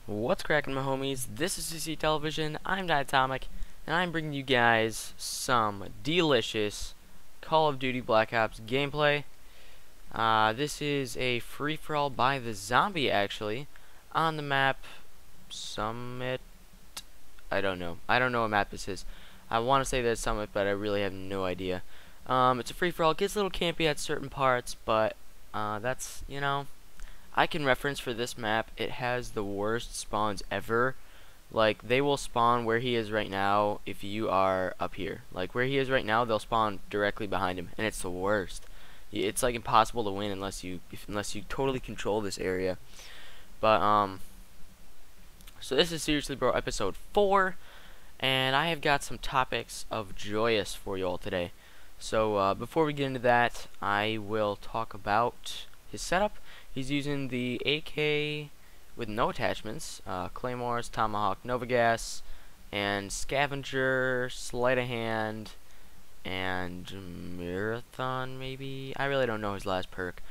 What's cracking, my homies? This is CC Television. I'm Diatomic, and I'm bringing you guys some delicious Call of Duty Black Ops gameplay. This is a free-for-all by the zombie, actually, on the map Summit. I don't know. I don't know what map this is. I want to say that it's Summit, but I really have no idea. It's a free-for-all. It gets a little campy at certain parts, but that's, I can reference for this map, it has the worst spawns ever. Like, they will spawn where he is right now if you are up here. Like, where he is right now, they'll spawn directly behind him, and it's the worst. It's like impossible to win unless you totally control this area. But so this is Seriously Bro episode 4, and I have got some topics of joyous for you all today. So before we get into that, I will talk about his setup. He's using the AK with no attachments, Claymores, Tomahawk, Nova Gas, and Scavenger, Sleight of Hand, and Marathon, maybe? I really don't know his last perk.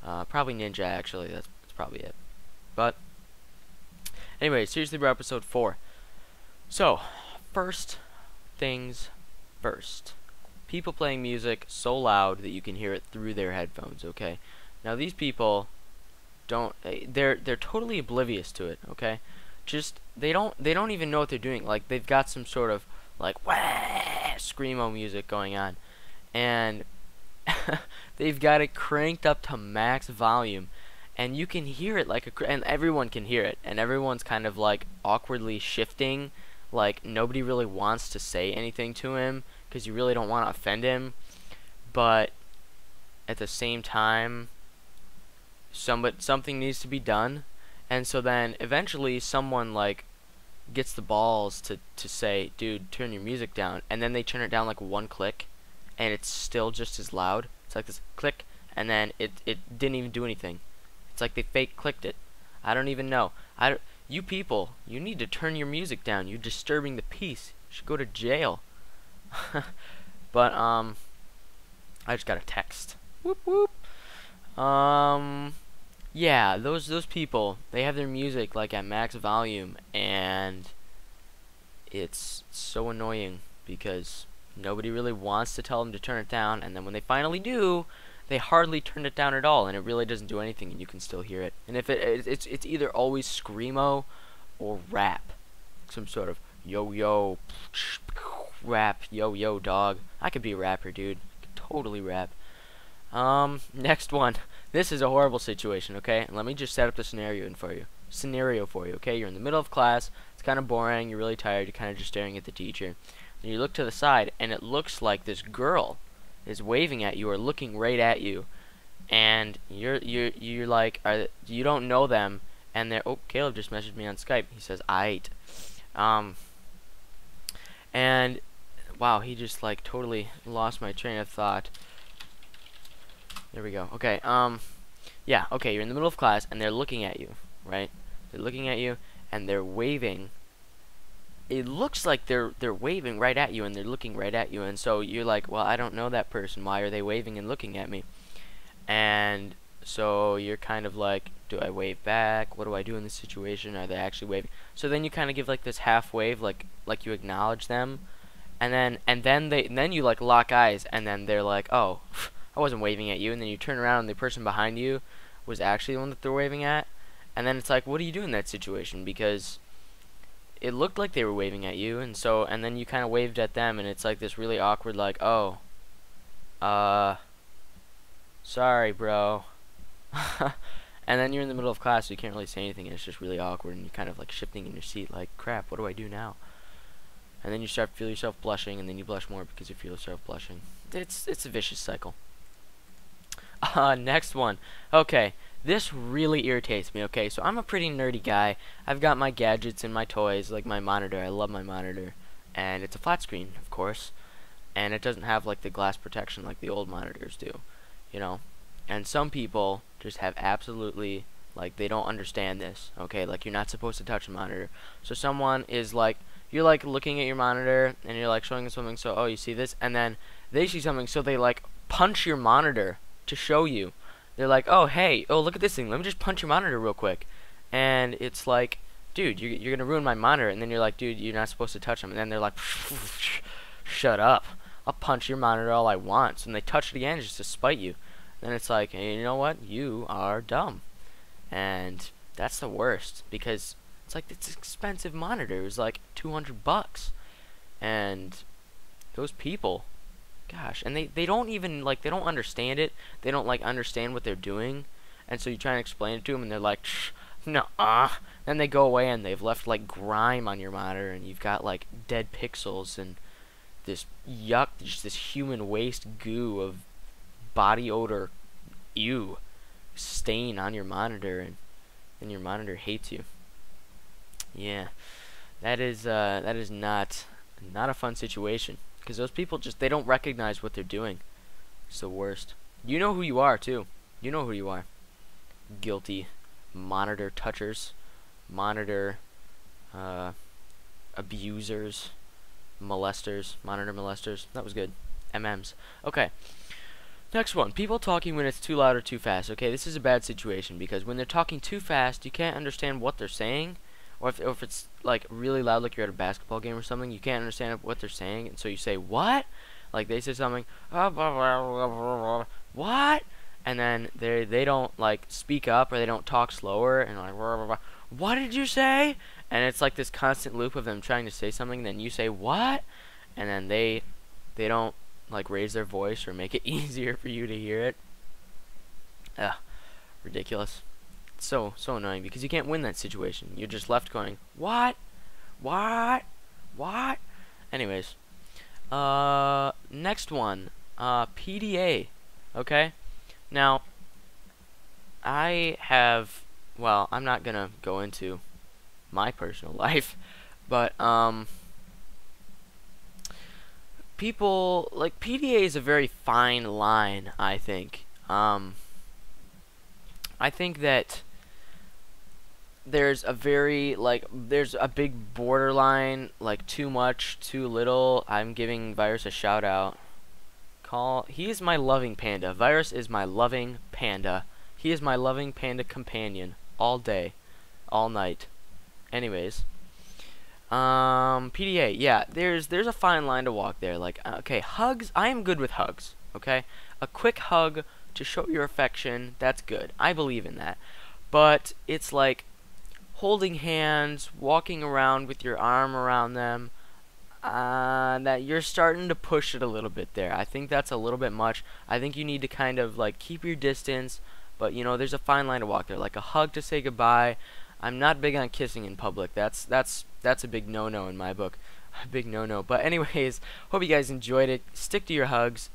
Probably Ninja, actually. That's probably it. But, anyway, Seriously Bro episode 4. So, first things first. People playing music so loud that you can hear it through their headphones, okay? Now, these people they're totally oblivious to it, okay? Just they don't even know what they're doing. Like, they've got some sort of like wah screamo music going on, and they've got it cranked up to max volume, and you can hear it and everyone can hear it, and everyone's kind of like awkwardly shifting, like nobody really wants to say anything to him because you really don't want to offend him, but at the same time something needs to be done, and so then eventually someone like gets the balls to say, dude, turn your music down, and then they turn it down like one click and it's still just as loud. It's like this click, and then it didn't even do anything. It's like they fake clicked it. I don't even know. You people, you need to turn your music down. You're disturbing the peace. You should go to jail. But I just got a text. Whoop whoop. Yeah, those people, they have their music like at max volume, and it's so annoying because nobody really wants to tell them to turn it down, and then when they finally do, they hardly turn it down at all, and it really doesn't do anything, and you can still hear it. And if it's either always screamo or rap, some sort of yo yo rap, yo yo dog. I could be a rapper, dude. I could totally rap. Next one. This is a horrible situation, okay? And let me just set up the scenario for you, okay? You're in the middle of class. It's kind of boring. You're really tired. You're kind of just staring at the teacher. And you look to the side, and it looks like this girl is waving at you or looking right at you. And you're like, you don't know them, and they're, oh, Caleb just messaged me on Skype. He says, aight. And wow, he just like totally lost my train of thought. There we go. Okay, yeah, okay, you're in the middle of class, and they're looking at you, right? They're looking at you, and they're waving. It looks like they're waving right at you, and they're looking right at you, and so you're like, well, I don't know that person. Why are they waving and looking at me? And so you're kind of like, do I wave back? What do I do in this situation? Are they actually waving? So then you kind of give like this half wave, like you acknowledge them, and then you like lock eyes, and then they're like, oh, I wasn't waving at you, and then you turn around and the person behind you was actually the one that they're waving at, and then it's like, what do you do in that situation? Because it looked like they were waving at you, and then you kind of waved at them, and it's like this really awkward, like, oh, sorry, bro. And then you're in the middle of class, so you can't really say anything, and it's just really awkward, and you're kind of like shifting in your seat, like, crap, what do I do now? And then you start to feel yourself blushing, and then you blush more because you feel yourself blushing. It's a vicious cycle. Next one. Okay, this really irritates me, okay? So I'm a pretty nerdy guy. I've got my gadgets and my toys, like my monitor. I love my monitor. And it's a flat screen, of course. And it doesn't have, like, the glass protection like the old monitors do, you know? And some people just have absolutely, like, they don't understand this, okay? Like, you're not supposed to touch a monitor. So someone is, like, you're, like, looking at your monitor, and you're, like, showing them something, so, oh, you see this? And then they see something, so they, like, punch your monitor to show you. They're like, oh, hey, oh, look at this thing. Let me just punch your monitor real quick. And it's like, dude, you're gonna ruin my monitor. And then you're like, dude, you're not supposed to touch them. And then they're like, shut up. I'll punch your monitor all I want. So when they touch it again just to spite you. Then it's like, hey, you know what? You are dumb. And that's the worst, because it's like, it's expensive monitor. It was like $200. And those people, gosh, and they don't even, like, they don't understand it. They don't, like, understand what they're doing. And so you try and explain it to them, and they're like, nuh-uh. Then they go away, and they've left, like, grime on your monitor, and you've got, like, dead pixels, and this yuck, just this human waste goo of body odor, ew, stain on your monitor, and your monitor hates you. Yeah, that is not a fun situation, because those people just, they don't recognize what they're doing. It's the worst. You know who you are too. You know who you are. Guilty monitor touchers, monitor abusers, molesters, monitor molesters. That was good. MMs. Okay. Next one. People talking when it's too loud or too fast. Okay, this is a bad situation, because when they're talking too fast, you can't understand what they're saying. Or if it's like really loud, like you're at a basketball game or something, you can't understand what they're saying, and so you say, what? Like they say something, what? And then they don't like speak up, or they don't talk slower, and like, what did you say? And it's like this constant loop of them trying to say something, then you say, what? And then they don't like raise their voice or make it easier for you to hear it. Ugh, ridiculous. So annoying, because you can't win that situation. You're just left going, what? Anyways, next one, PDA. Okay, now I have, well, I'm not gonna go into my personal life, but people like, PDA is a very fine line, I think. I think that there's a very, like, there's a big borderline, like, too much, too little. I'm giving Virus a shout out. He is my loving panda. Virus is my loving panda. He is my loving panda companion all day, all night. Anyways, PDA, yeah, there's a fine line to walk there. Like, okay, hugs, I am good with hugs, okay? A quick hug to show your affection, that's good. I believe in that. But it's like holding hands, walking around with your arm around them, that you're starting to push it a little bit there. I think that's a little bit much. I think you need to kind of like keep your distance, but you know, there's a fine line to walk there. Like a hug to say goodbye. I'm not big on kissing in public. That's a big no-no in my book. A big no-no. But anyways, hope you guys enjoyed it. Stick to your hugs.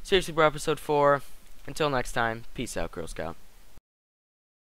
Seriously Bro episode 4. Until next time, peace out, Girl Scout.